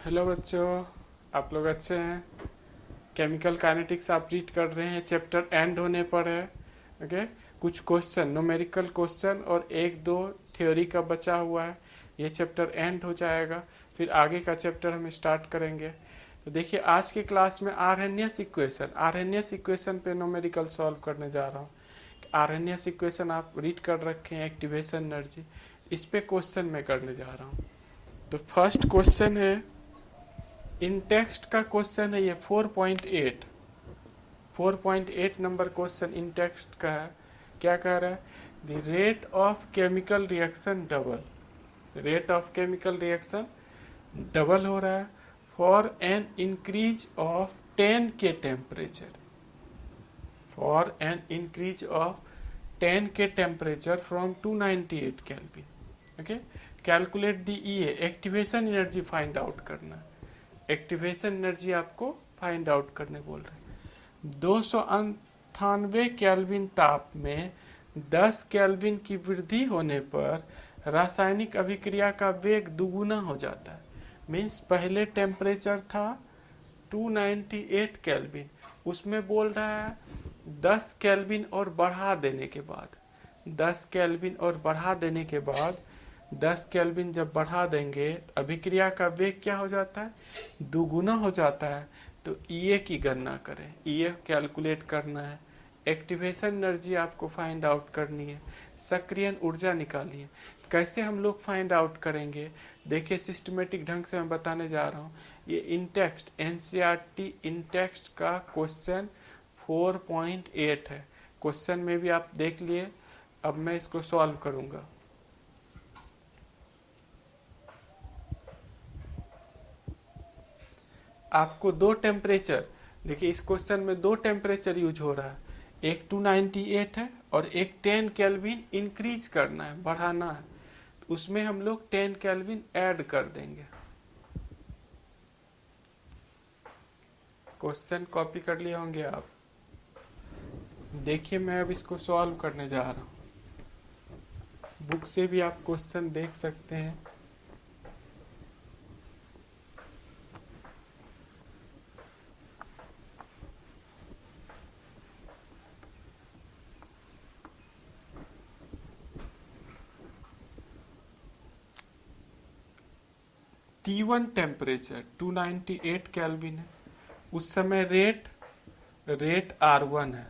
Hello बच्चों, आप लोग अच्छे हैं। केमिकल काइनेटिक्स आप रीड कर रहे हैं, चैप्टर एंड होने पर है। ओके, कुछ क्वेश्चन न्यूमेरिकल क्वेश्चन और एक दो थ्योरी का बचा हुआ है। ये चैप्टर एंड हो जाएगा, फिर आगे का चैप्टर हम स्टार्ट करेंगे। तो देखिए, आज की क्लास में आरएनएस इक्वेशन पे न्यूमेरिकल सॉल्व करने जा रहा हूँ। आरएनएस इक्वेशन आप रीड कर रखे हैं, एक्टिवेशन एनर्जी, इस पे क्वेश्चन मैं करने जा रहा हूँ। तो फर्स्ट क्वेश्चन है, इन टेक्स्ट का क्वेश्चन है ये 4.8 नंबर क्वेश्चन इन टेक्स्ट का है। क्या कह रहा है? The rate of chemical reaction double हो रहा है फॉर एन इंक्रीज ऑफ 10 के temperature from 298 kelvin. Okay, calculate the EA, activation energy find out करना। एक्टिवेशन एनर्जी आपको फाइंड आउट करने बोल रहे हैं। 298 केल्विन ताप में 10 केल्विन की वृद्धि होने पर रासायनिक अभिक्रिया का वेग दुगुना हो जाता है। मीन्स पहले टेम्परेचर था 298 केल्विन, उसमें बोल रहा है 10 केल्विन और बढ़ा देने के बाद 10 केल्विन जब बढ़ा देंगे, अभिक्रिया का वेग क्या हो जाता है? दुगुना हो जाता है। तो ईए की गणना करें, ईए कैलकुलेट करना है। एक्टिवेशन एनर्जी आपको फाइंड आउट करनी है, सक्रियण ऊर्जा निकालिए। कैसे हम लोग फाइंड आउट करेंगे? देखिए, सिस्टमेटिक ढंग से मैं बताने जा रहा हूँ। ये इंटेक्स्ट एनसीईआरटी इंटेक्स्ट का क्वेश्चन 4.8 है। क्वेश्चन में भी आप देख लिए, अब मैं इसको सॉल्व करूंगा। आपको दो टेम्परेचर, देखिए इस क्वेश्चन में दो टेम्परेचर यूज हो रहा है, एक 298 है और एक 10 केल्विन इंक्रीज करना है, बढ़ाना है। तो उसमें हम लोग 10 केल्विन ऐड कर देंगे। क्वेश्चन कॉपी कर लिए होंगे आप। देखिए, मैं अब इसको सॉल्व करने जा रहा हूँ। बुक से भी आप क्वेश्चन देख सकते हैं। T1 टेम्परेचर 298 केल्विन है। उस समय रेट R1 है।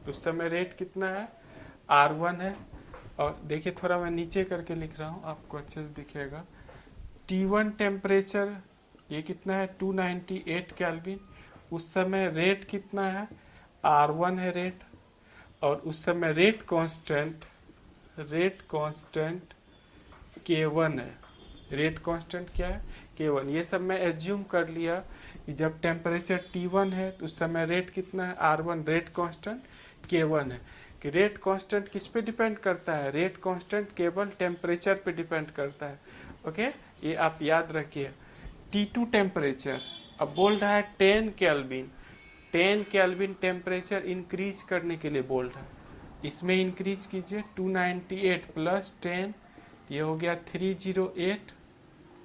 उस समय रेट कितना है? R1 है। और देखिए, थोड़ा मैं नीचे करके लिख रहा हूँ, आपको अच्छे से दिखेगा। T1 टेम्परेचर ये कितना है? 298 केल्विन। उस समय रेट कितना है? R1 है रेट। और उस समय रेट कांस्टेंट K1 है। रेट कांस्टेंट क्या है? K1। ये सब मैं एज्यूम कर लिया कि जब टेम्परेचर T1 है तो उस समय रेट कितना है? R1। रेट कांस्टेंट K1 है। कि रेट कांस्टेंट किस पे डिपेंड करता है? रेट कांस्टेंट केवल टेम्परेचर पे डिपेंड करता है। ओके, ये आप याद रखिए। T2 टेम्परेचर अब बोल रहा है 10 केल्विन टेम्परेचर इंक्रीज करने के लिए बोल रहा है। इसमें इंक्रीज कीजिए, 298 प्लस 10, ये हो गया 308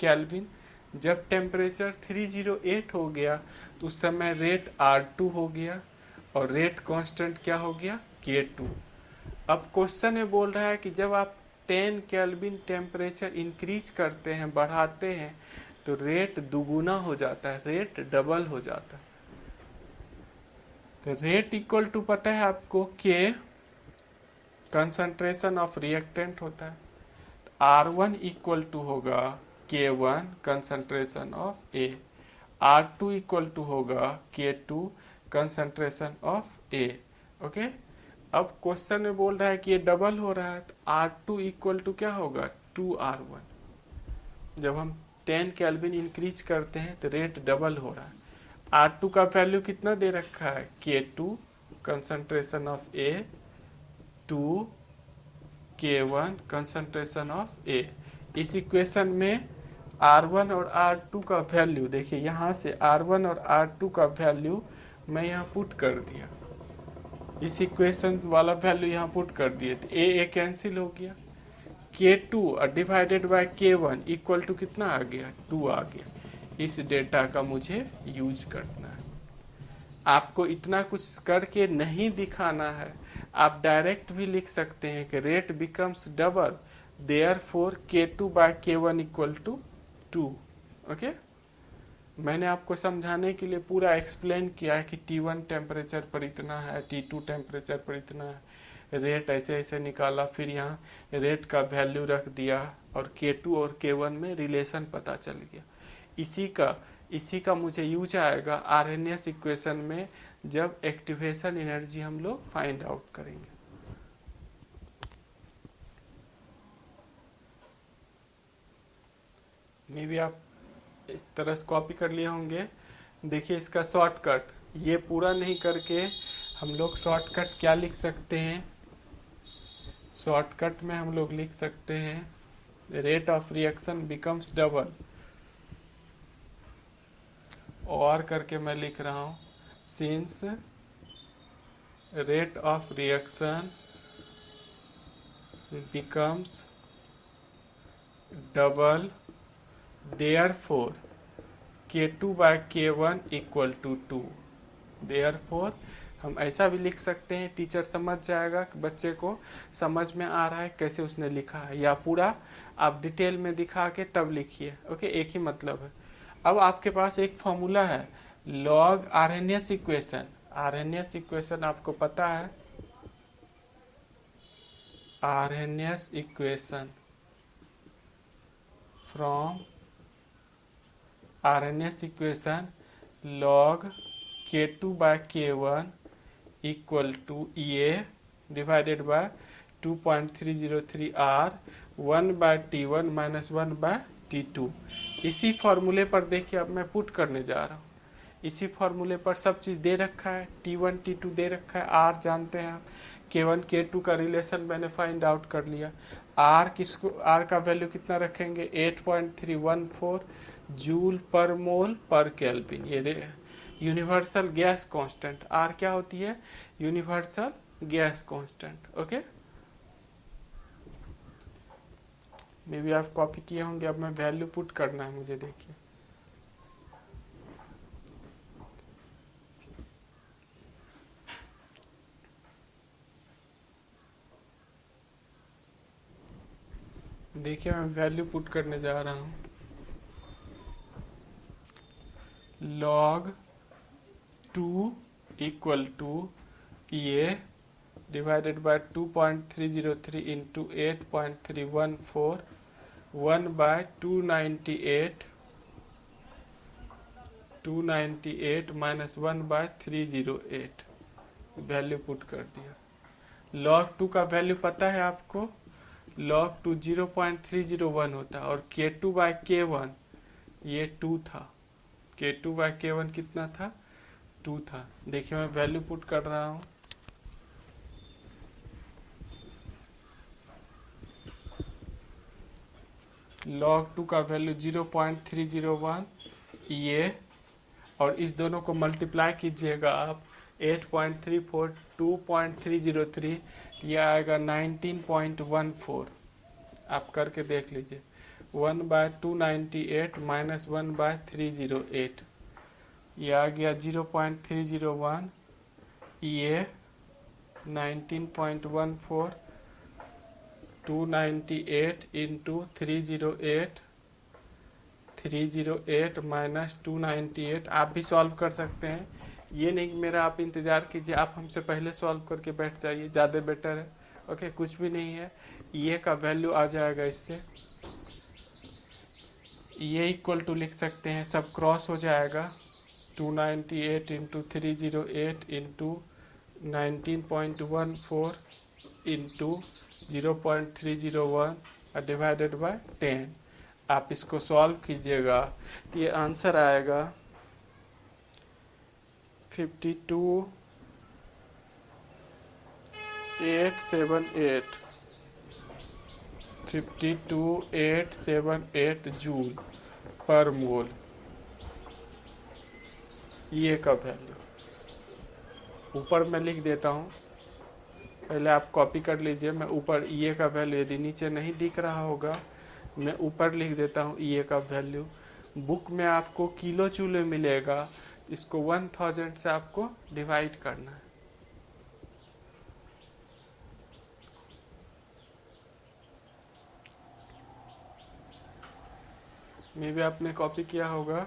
केल्विन। जब टेम्परेचर 308 हो गया तो उस समय रेट R2 हो गया और रेट कांस्टेंट क्या हो गया? K2। अब क्वेश्चन में बोल रहा है कि जब आप 10 केल्विन टेम्परेचर इंक्रीज करते हैं, बढ़ाते हैं, तो रेट दुगुना हो जाता है, रेट डबल हो जाता है। तो रेट इक्वल टू पता है आपको, K कंसंट्रेशन ऑफ रिएक्टेंट होता है। R1 इक्वल टू होगा K1 concentration of A, R2 equal to होगा K2 concentration of A। Okay, अब क्वेश्चन में बोल रहा है कि ये डबल हो रहा है, तो R2 इक्वल टू क्या होगा? 2R1। जब हम 10 केल्विन इंक्रीज करते हैं तो रेट डबल हो रहा है। R2 का वैल्यू कितना दे रखा है? K2 concentration of A, 2 K1 concentration of A। इस इक्वेशन में R1 और R2 का वैल्यू देखिए, यहाँ से R1 और R2 का वैल्यू मैं यहाँ पुट कर दिया, इस इक्वेशन वाला वैल्यू यहाँ पुट कर दिए, तो A कैंसिल हो गया। K2 divided by K1 equal to कितना आ गया? 2 आ गया। इस डेटा का मुझे यूज करना है। आपको इतना कुछ करके नहीं दिखाना है, आप डायरेक्ट भी लिख सकते हैं कि rate becomes double, therefore K2 by K1 equal to 2। Okay, मैंने आपको समझाने के लिए पूरा एक्सप्लेन किया है कि T1 टेम्परेचर पर इतना है, T2 टेम्परेचर पर इतना है, रेट ऐसे ऐसे निकाला, फिर यहाँ रेट का वैल्यू रख दिया और K2 और K1 में रिलेशन पता चल गया। इसी का मुझे यूज आएगा आरएनएस इक्वेशन में, जब एक्टिवेशन एनर्जी हम लोग फाइंड आउट करेंगे। मे भी आप इस तरह से कॉपी कर लिए होंगे। देखिए इसका शॉर्टकट, ये पूरा नहीं करके हम लोग शॉर्टकट क्या लिख सकते हैं, शॉर्टकट में हम लोग लिख सकते हैं rate of reaction becomes double, और करके मैं लिख रहा हूँ since rate of reaction becomes double therefore K2 by K1 equal to 2। Therefore हम ऐसा भी लिख सकते हैं, टीचर समझ जाएगा कि बच्चे को समझ में आ रहा है कैसे उसने लिखा है, या पूरा आप डिटेल में दिखा के तब लिखिए। ओके, एक ही मतलब है। अब आपके पास एक फॉर्मूला है log Arrhenius equation. Arrhenius equation आपको पता है, Arrhenius equation from Arrhenius equation log K2 by K1 equal to EA divided by 2.303 R 1 by T1 minus 1 by T2। इसी फॉर्मूले पर देखिए अब मैं पुट करने जा रहा हूँ। इसी फॉर्मूले पर सब चीज़ दे रखा है, T1 T2 दे रखा है, R जानते हैं आप, K1 K2 का रिलेशन मैंने फाइंड आउट कर लिया। R का वैल्यू कितना रखेंगे, 8.314 जूल पर मोल पर केल्विन। ये यूनिवर्सल गैस कांस्टेंट, R क्या होती है, universal gas constant. Okay, may be आप कॉपी किए होंगे। अब मैं वैल्यू पुट करना है मुझे, देखिए मैं वैल्यू पुट करने जा रहा हूँ। log 2 equal to EA divided by 2.303 into 8.314 1 by 298 minus 1 by 308 value put कर दिया। log 2 का वैल्यू पता है आपको, log 2 0.301 होता है, और K2 बाय K1 ये 2 था। K2 बाय K1 कितना था, 2 था। देखिए मैं वैल्यू पुट कर रहा हूँ। log 2 का वैल्यू 0.301 ये, और इस दोनों को मल्टीप्लाई कीजिएगा आप 8.34 2.303, ये आएगा 19.14। आप करके देख लीजिए। 1 बाय 298 माइनस 1 बाय 308, ये आ गया 0.301 ये 19.14 298 इंटू 308 माइनस 298। आप भी सॉल्व कर सकते हैं, ये नहीं मेरा आप इंतज़ार कीजिए, आप हमसे पहले सॉल्व करके बैठ जाइए, ज़्यादा बेटर है। ओके, कुछ भी नहीं है, ये का वैल्यू आ जाएगा इससे, ये इक्वल टू लिख सकते हैं, सब क्रॉस हो जाएगा 298 into 308 into 19.14 into 0.301 divided by 10। आप इसको सॉल्व कीजिएगा तो ये आंसर आएगा 52878 जूल पर मोल, ये का वैल्यू ऊपर मैं लिख देता हूँ, पहले आप कॉपी कर लीजिए। मैं ऊपर ये का वैल्यू, यदि नीचे नहीं दिख रहा होगा मैं ऊपर लिख देता हूँ, ये का वैल्यू बुक में आपको किलो जूल में मिलेगा, इसको 1000 से आपको डिवाइड करना है। मे भी आपने कॉपी किया होगा।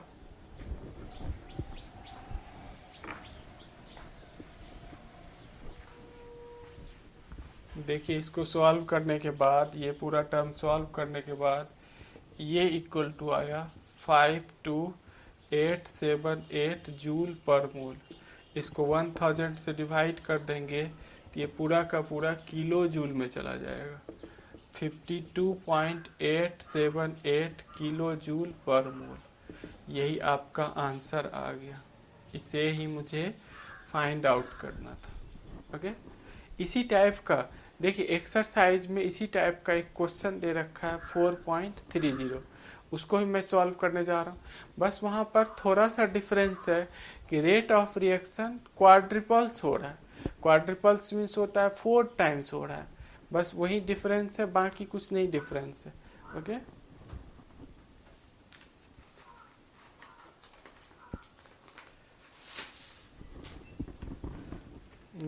देखिए इसको सॉल्व करने के बाद, ये पूरा टर्म सॉल्व करने के बाद ये इक्वल टू आया 52878 जूल पर मोल। इसको 1000 से डिवाइड कर देंगे तो ये पूरा का पूरा किलो जूल में चला जाएगा। 52.878 किलो जूल पर मोल, यही आपका आंसर आ गया। इसे ही मुझे फाइंड आउट करना था। ओके, इसी टाइप का देखिए एक्सरसाइज में इसी टाइप का एक क्वेश्चन दे रखा है 4.30, उसको ही मैं सॉल्व करने जा रहा हूँ। बस वहाँ पर थोड़ा सा डिफरेंस है कि रेट ऑफ रिएक्शन क्वाड्रिपल्स हो रहा है। क्वाड्रिपल्स मीन्स होता है 4 टाइम्स हो रहा है, बस वही डिफरेंस है, बाकी कुछ नहीं डिफरेंस है। ओके,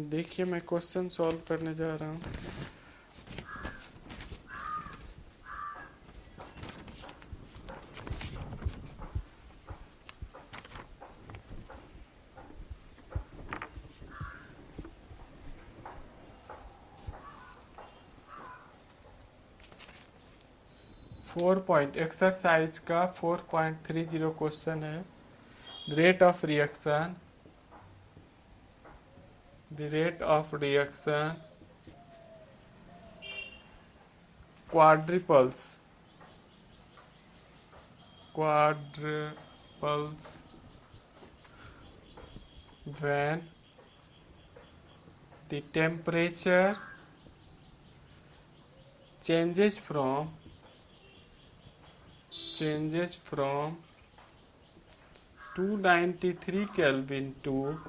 देखिए मैं क्वेश्चन सॉल्व करने जा रहा हूँ। एक्सरसाइज का 4.30 क्वेश्चन है। Rate of reaction, the rate of reaction quadruples when the temperature changes from 293 Kelvin to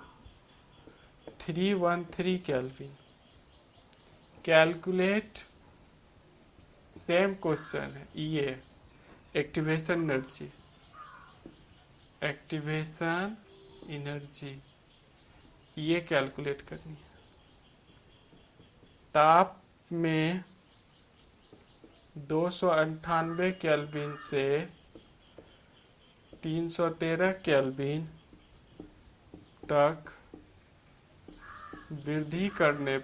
313 Kelvin. Calculate, same question है, ये एक्टिवेशन एनर्जी ये कैलकुलेट करनी है। ताप में 298 केल्विन से 313 केल्विन तक वृद्धि करने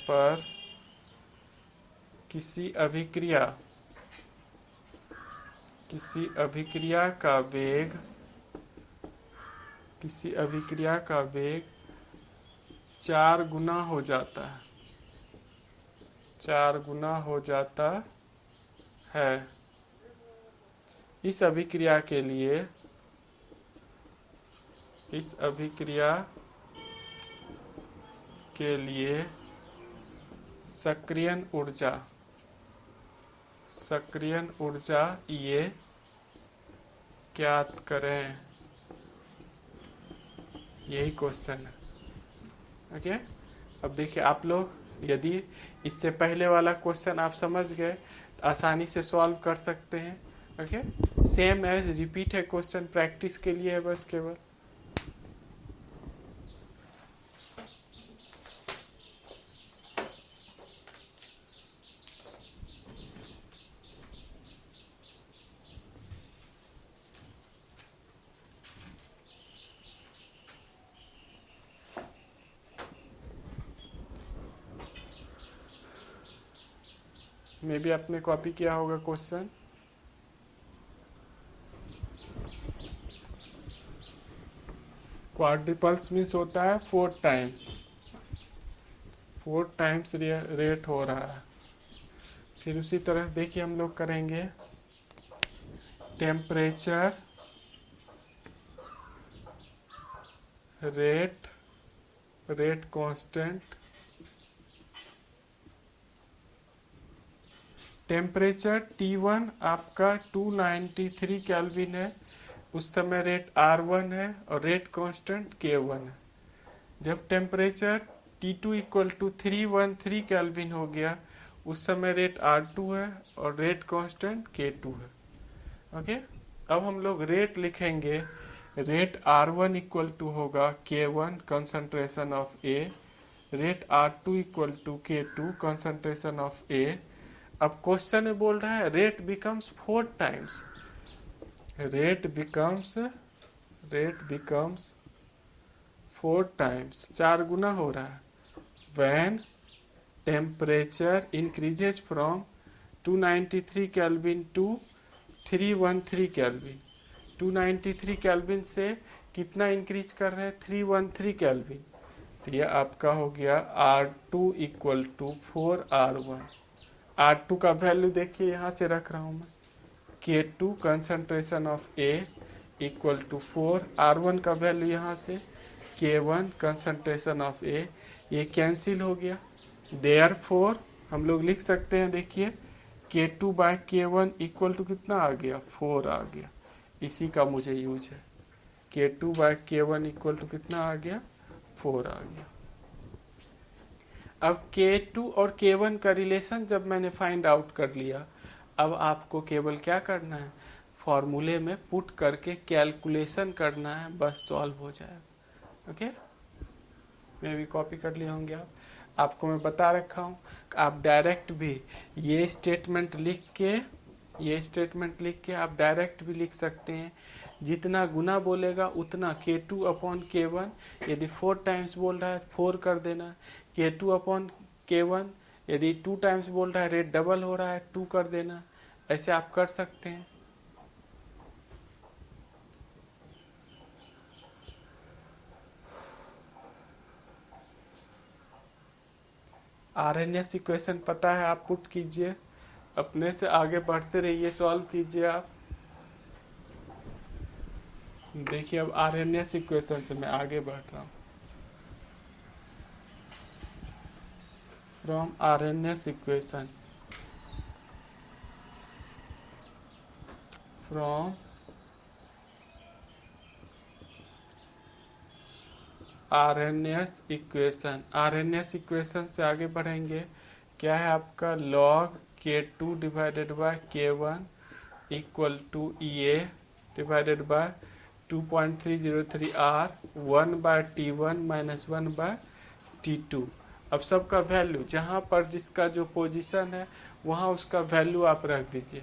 पर किसी अभिक्रिया का वेग 4 गुना हो जाता है। इस अभिक्रिया के लिए सक्रियण ऊर्जा ये ज्ञात करें, यही क्वेश्चन है। ओके, अब देखिए आप लोग यदि इससे पहले वाला क्वेश्चन आप समझ गए तो आसानी से सॉल्व कर सकते हैं। ओके, सेम एज रिपीट है क्वेश्चन, प्रैक्टिस के लिए है बस केवल। मे भी आपने कॉपी किया होगा क्वेश्चन। क्वाड्रिपल्स मीन्स होता है 4 टाइम्स रेट हो रहा है। फिर उसी तरह देखिए हम लोग करेंगे temperature rate constant. Temperature T1 आपका 293 केल्विन है, उस समय रेट R1 है और रेट कांस्टेंट K1 है। जब temperature T2 equal to 313 kelvin हो गया, उस समय रेट R2 है और रेट कांस्टेंट K2 है। ओके, अब हम लोग रेट लिखेंगे। रेट R1 इक्वल टू होगा K1 concentration of A, rate R2 equal to K2 concentration of A। अब क्वेश्चन में बोल रहा है rate becomes 4 times, rate becomes 4 times, 4 गुना हो रहा है। When temperature increases from 293 kelvin to 313 kelvin. 293 kelvin से कितना इंक्रीज कर रहे हैं? 313 केल्विन। तो ये आपका हो गया R2 equal to 4R1। R2 का वैल्यू देखिए यहाँ से रख रहा हूँ मैं, K2 concentration of A equal to 4, R1 का वैल्यू यहाँ से K1 कंसंट्रेशन ऑफ A, ये कैंसिल हो गया। देयरफॉर हम लोग लिख सकते हैं, देखिए K2 by K1 equal to कितना आ गया? 4 आ गया। इसी का मुझे यूज है, K2 by K1 equal to कितना आ गया? 4 आ गया। अब K2 और K1 का रिलेशन जब मैंने फाइंड आउट कर लिया, अब आपको केवल क्या करना है? फॉर्मूले में पुट करके कैलकुलेशन करना है, बस सॉल्व हो जाएगा। ओके, मैं भी कॉपी कर लिए होंगे आप। आपको मैं बता रखा हूँ, आप डायरेक्ट भी ये स्टेटमेंट लिख के आप डायरेक्ट भी लिख सकते हैं। जितना गुना बोलेगा उतना K2 अपॉन K1, यदि 4 टाइम्स बोल रहा है 4 कर देना, K2 अपॉन K1 यदि 2 टाइम्स बोल रहा है, रेट डबल हो रहा है, 2 कर देना। ऐसे आप कर सकते हैं। RNS इक्वेशन पता है, आप पुट कीजिए, अपने से आगे बढ़ते रहिए, सॉल्व कीजिए आप। देखिए अब RNS इक्वेशन से मैं आगे बढ़ रहा हूँ। From RNS equation, from RNS equation से आगे बढ़ेंगे। क्या है आपका? log K2 divided by K1 equal to EA divided by 2.303 R 1 by T1 minus 1 by T2। अब सबका वैल्यू जहाँ पर जिसका जो पोजीशन है वहाँ उसका वैल्यू आप रख दीजिए।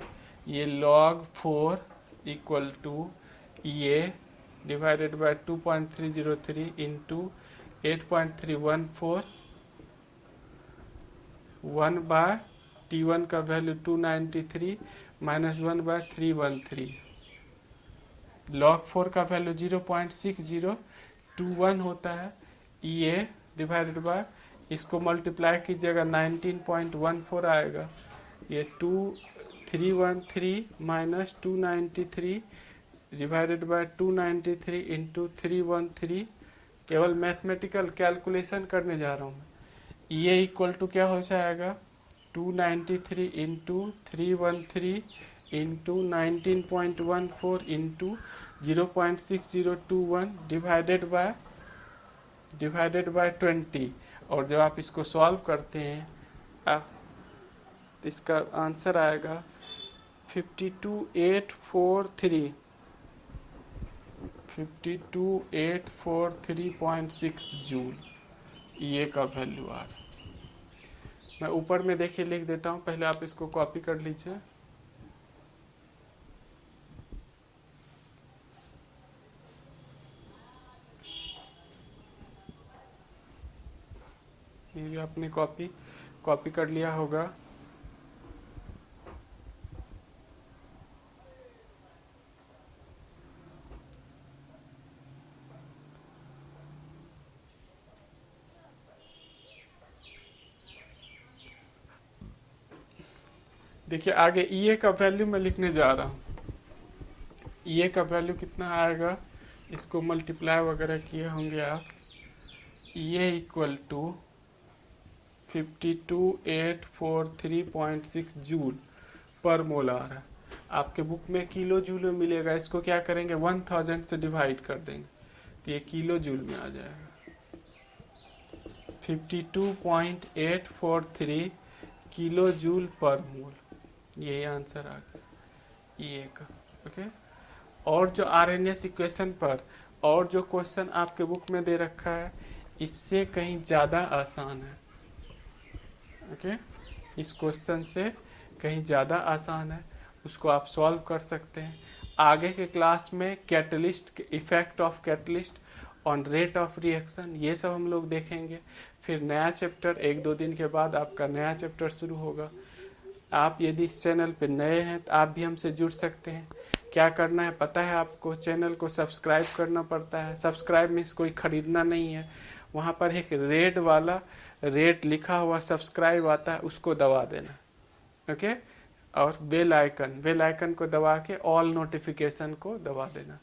ये log 4 equal to EA divided by 2.303 into 8.314, 1 by T1 का वैल्यू 293 माइनस 1 बाय 313। log 4 का वैल्यू 0.6021 होता है। EA डिवाइडेड बाय, इसको मल्टीप्लाई कीजिएगा 19.14 आएगा। ये 2313 माइनस 293 डिवाइडेड बाय 293 इंटू 313। केवल मैथमेटिकल कैलकुलेशन करने जा रहा हूँ मैं। EA इक्वल टू क्या हो जाएगा? 293 into 313 into 19.14 into 0.6021 divided by 20। और जब आप इसको सॉल्व करते हैं तो इसका आंसर आएगा 52843 52843.6 जूल। ये का वैल्यू आ रहा। मैं ऊपर में देखिए लिख देता हूँ, पहले आप इसको कॉपी कर लीजिए। ये भी आपने कॉपी कर लिया होगा। देखिए आगे EA का वैल्यू मैं लिखने जा रहा हूँ। EA का वैल्यू कितना आएगा? इसको मल्टीप्लाई वगैरह किए होंगे आप। EA इक्वल टू 52843.6 जूल पर मोल आ रहा है। आपके बुक में किलो जूल में मिलेगा, इसको क्या करेंगे? 1000 से डिवाइड कर देंगे तो ये किलो जूल में आ जाएगा। 52.843 किलो जूल पर मोल, यही आंसर आ गया ये का। ओके, और जो आरएनएस इक्वेशन पर और जो क्वेश्चन आपके बुक में दे रखा है इससे कहीं ज़्यादा आसान है। ओके, इस क्वेश्चन से कहीं ज़्यादा आसान है, उसको आप सॉल्व कर सकते हैं। आगे के क्लास में catalyst, effect of catalyst on rate of reaction, ये सब हम लोग देखेंगे। फिर नया चैप्टर 1-2 दिन के बाद आपका नया चैप्टर शुरू होगा। आप यदि इस चैनल पे नए हैं तो आप भी हमसे जुड़ सकते हैं। क्या करना है पता है आपको, चैनल को सब्सक्राइब करना पड़ता है। सब्सक्राइब मीन्स कोई ख़रीदना नहीं है, वहाँ पर एक रेड वाला रेट लिखा हुआ सब्सक्राइब आता है, उसको दबा देना। ओके, और बेल आइकन को दबा के ऑल नोटिफिकेशन को दबा देना।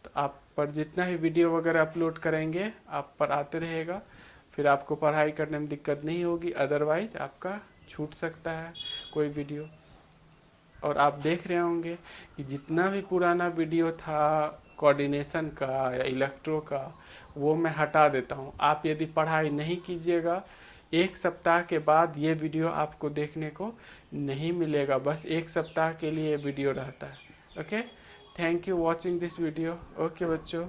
तो आप पर जितना ही वीडियो वगैरह अपलोड करेंगे आप पर आते रहेगा, फिर आपको पढ़ाई करने में दिक्कत नहीं होगी। अदरवाइज आपका छूट सकता है कोई वीडियो। और आप देख रहे होंगे कि जितना भी पुराना वीडियो था कोऑर्डिनेशन का या इलेक्ट्रो का, वो मैं हटा देता हूँ। आप यदि पढ़ाई नहीं कीजिएगा, 1 सप्ताह के बाद ये वीडियो आपको देखने को नहीं मिलेगा। बस 1 सप्ताह के लिए वीडियो रहता है। Okay, thank you watching this video. Okay बच्चों।